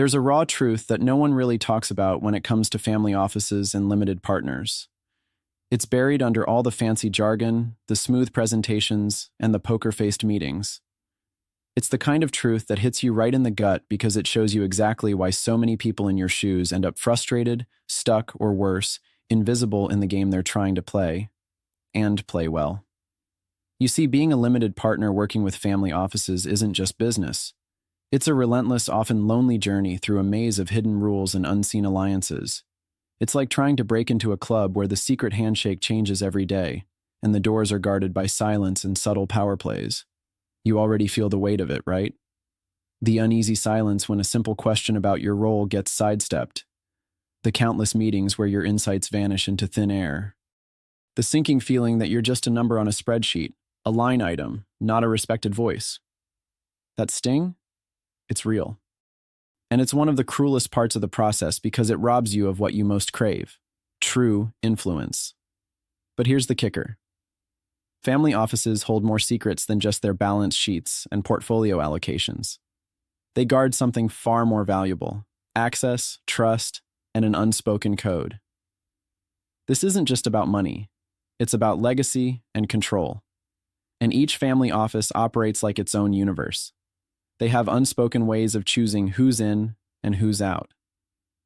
There's a raw truth that no one really talks about when it comes to family offices and limited partners. It's buried under all the fancy jargon, the smooth presentations, and the poker-faced meetings. It's the kind of truth that hits you right in the gut because it shows you exactly why so many people in your shoes end up frustrated, stuck, or worse, invisible in the game they're trying to play, and play well. You see, being a limited partner working with family offices isn't just business. It's a relentless, often lonely journey through a maze of hidden rules and unseen alliances. It's like trying to break into a club where the secret handshake changes every day, and the doors are guarded by silence and subtle power plays. You already feel the weight of it, right? The uneasy silence when a simple question about your role gets sidestepped. The countless meetings where your insights vanish into thin air. The sinking feeling that you're just a number on a spreadsheet, a line item, not a respected voice. That sting? It's real. And it's one of the cruelest parts of the process because it robs you of what you most crave: true influence. But here's the kicker. Family offices hold more secrets than just their balance sheets and portfolio allocations. They guard something far more valuable: access, trust, and an unspoken code. This isn't just about money. It's about legacy and control. And each family office operates like its own universe. They have unspoken ways of choosing who's in and who's out.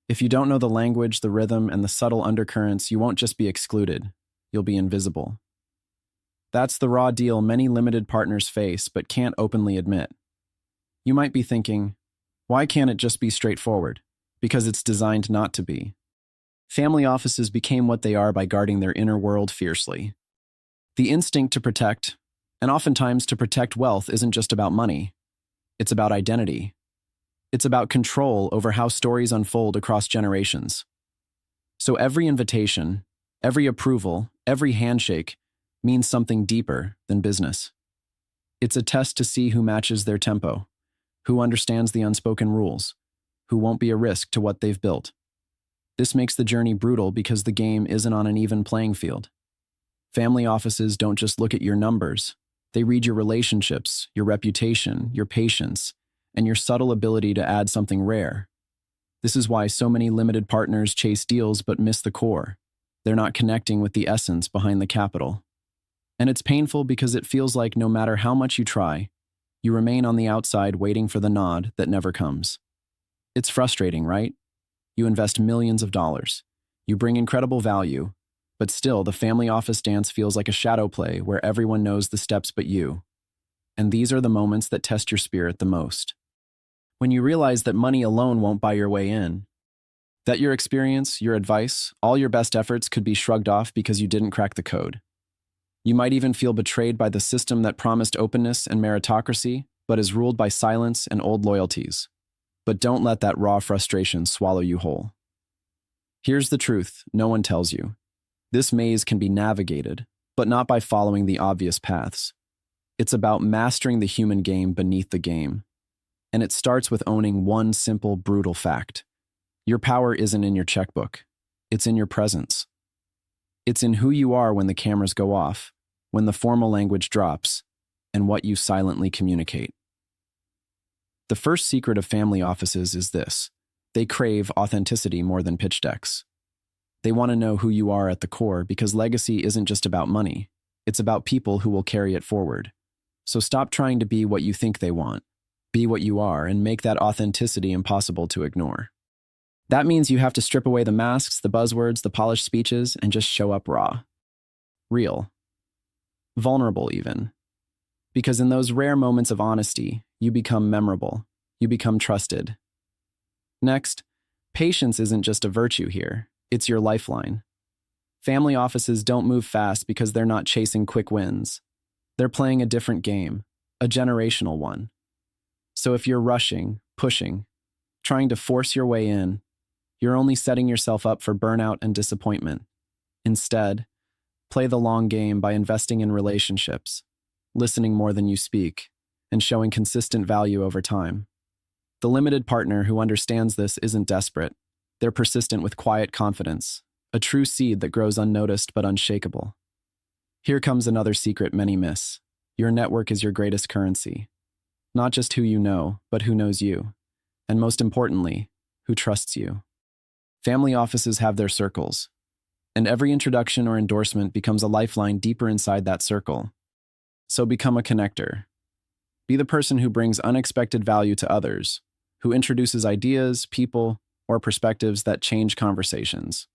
If you don't know the language, the rhythm, and the subtle undercurrents, you won't just be excluded, you'll be invisible. That's the raw deal many limited partners face but can't openly admit. You might be thinking, why can't it just be straightforward? Because it's designed not to be. Family offices became what they are by guarding their inner world fiercely. The instinct to protect, and oftentimes to protect wealth, isn't just about money. It's about identity. It's about control over how stories unfold across generations. So every invitation, every approval, every handshake means something deeper than business. It's a test to see who matches their tempo, who understands the unspoken rules, who won't be a risk to what they've built. This makes the journey brutal because the game isn't on an even playing field. Family offices don't just look at your numbers. They read your relationships, your reputation, your patience, and your subtle ability to add something rare. This is why so many limited partners chase deals but miss the core. They're not connecting with the essence behind the capital. And it's painful because it feels like no matter how much you try, you remain on the outside waiting for the nod that never comes. It's frustrating, right? You invest millions of dollars. You bring incredible value, but still the family office dance feels like a shadow play where everyone knows the steps but you. And these are the moments that test your spirit the most. When you realize that money alone won't buy your way in, that your experience, your advice, all your best efforts could be shrugged off because you didn't crack the code. You might even feel betrayed by the system that promised openness and meritocracy, but is ruled by silence and old loyalties. But don't let that raw frustration swallow you whole. Here's the truth no one tells you. This maze can be navigated, but not by following the obvious paths. It's about mastering the human game beneath the game. And it starts with owning one simple, brutal fact. Your power isn't in your checkbook. It's in your presence. It's in who you are when the cameras go off, when the formal language drops, and what you silently communicate. The first secret of family offices is this: they crave authenticity more than pitch decks. They want to know who you are at the core because legacy isn't just about money. It's about people who will carry it forward. So stop trying to be what you think they want. Be what you are and make that authenticity impossible to ignore. That means you have to strip away the masks, the buzzwords, the polished speeches, and just show up raw. Real. Vulnerable even. Because in those rare moments of honesty, you become memorable. You become trusted. Next, patience isn't just a virtue here. It's your lifeline. Family offices don't move fast because they're not chasing quick wins. They're playing a different game, a generational one. So if you're rushing, pushing, trying to force your way in, you're only setting yourself up for burnout and disappointment. Instead, play the long game by investing in relationships, listening more than you speak, and showing consistent value over time. The limited partner who understands this isn't desperate. They're persistent with quiet confidence, a true seed that grows unnoticed but unshakable. Here comes another secret many miss. Your network is your greatest currency. Not just who you know, but who knows you. And most importantly, who trusts you. Family offices have their circles, and every introduction or endorsement becomes a lifeline deeper inside that circle. So become a connector. Be the person who brings unexpected value to others, who introduces ideas, people, or perspectives that change conversations.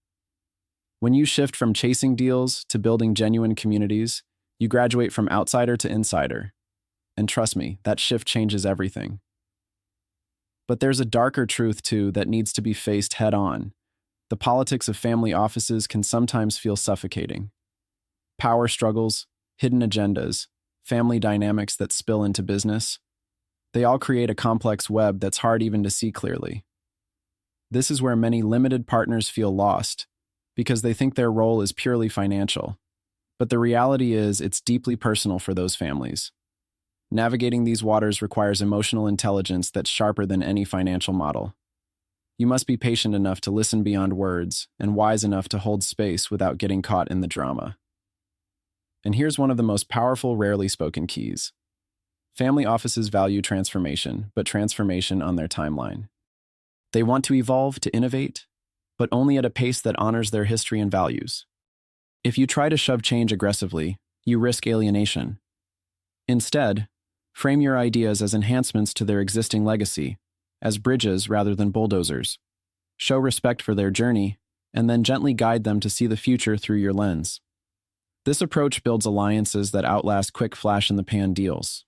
When you shift from chasing deals to building genuine communities, you graduate from outsider to insider. And trust me, that shift changes everything. But there's a darker truth, too, that needs to be faced head-on. The politics of family offices can sometimes feel suffocating. Power struggles, hidden agendas, family dynamics that spill into business, they all create a complex web that's hard even to see clearly. This is where many limited partners feel lost, because they think their role is purely financial. But the reality is it's deeply personal for those families. Navigating these waters requires emotional intelligence that's sharper than any financial model. You must be patient enough to listen beyond words and wise enough to hold space without getting caught in the drama. And here's one of the most powerful, rarely spoken keys. Family offices value transformation, but transformation on their timeline. They want to evolve, to innovate, but only at a pace that honors their history and values. If you try to shove change aggressively, you risk alienation. Instead, frame your ideas as enhancements to their existing legacy, as bridges rather than bulldozers. Show respect for their journey, and then gently guide them to see the future through your lens. This approach builds alliances that outlast quick flash-in-the-pan deals.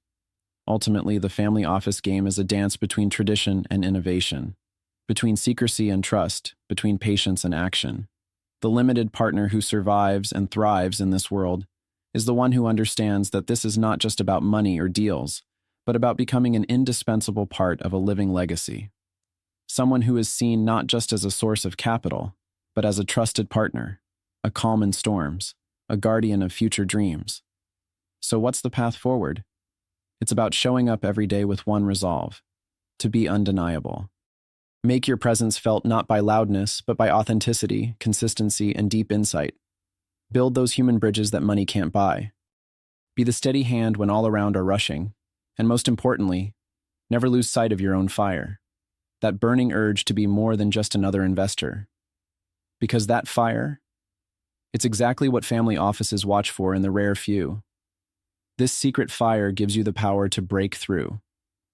Ultimately, the family office game is a dance between tradition and innovation, between secrecy and trust, between patience and action. The limited partner who survives and thrives in this world is the one who understands that this is not just about money or deals, but about becoming an indispensable part of a living legacy. Someone who is seen not just as a source of capital, but as a trusted partner, a calm in storms, a guardian of future dreams. So what's the path forward? It's about showing up every day with one resolve: to be undeniable. Make your presence felt not by loudness, but by authenticity, consistency, and deep insight. Build those human bridges that money can't buy. Be the steady hand when all around are rushing. And most importantly, never lose sight of your own fire. That burning urge to be more than just another investor. Because that fire, it's exactly what family offices watch for in the rare few. This secret fire gives you the power to break through,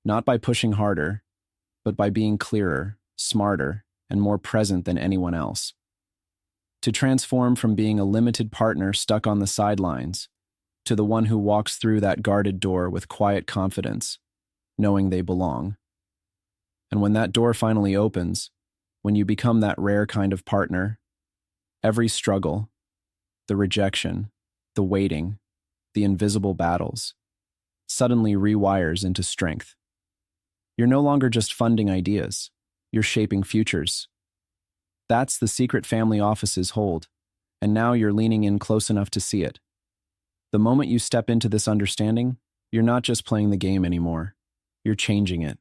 not by pushing harder, but by being clearer, smarter, and more present than anyone else. To transform from being a limited partner stuck on the sidelines to the one who walks through that guarded door with quiet confidence, knowing they belong. And when that door finally opens, when you become that rare kind of partner, every struggle, the rejection, the waiting, the invisible battles, suddenly rewires into strength. You're no longer just funding ideas, you're shaping futures. That's the secret family offices hold, and now you're leaning in close enough to see it. The moment you step into this understanding, you're not just playing the game anymore, you're changing it.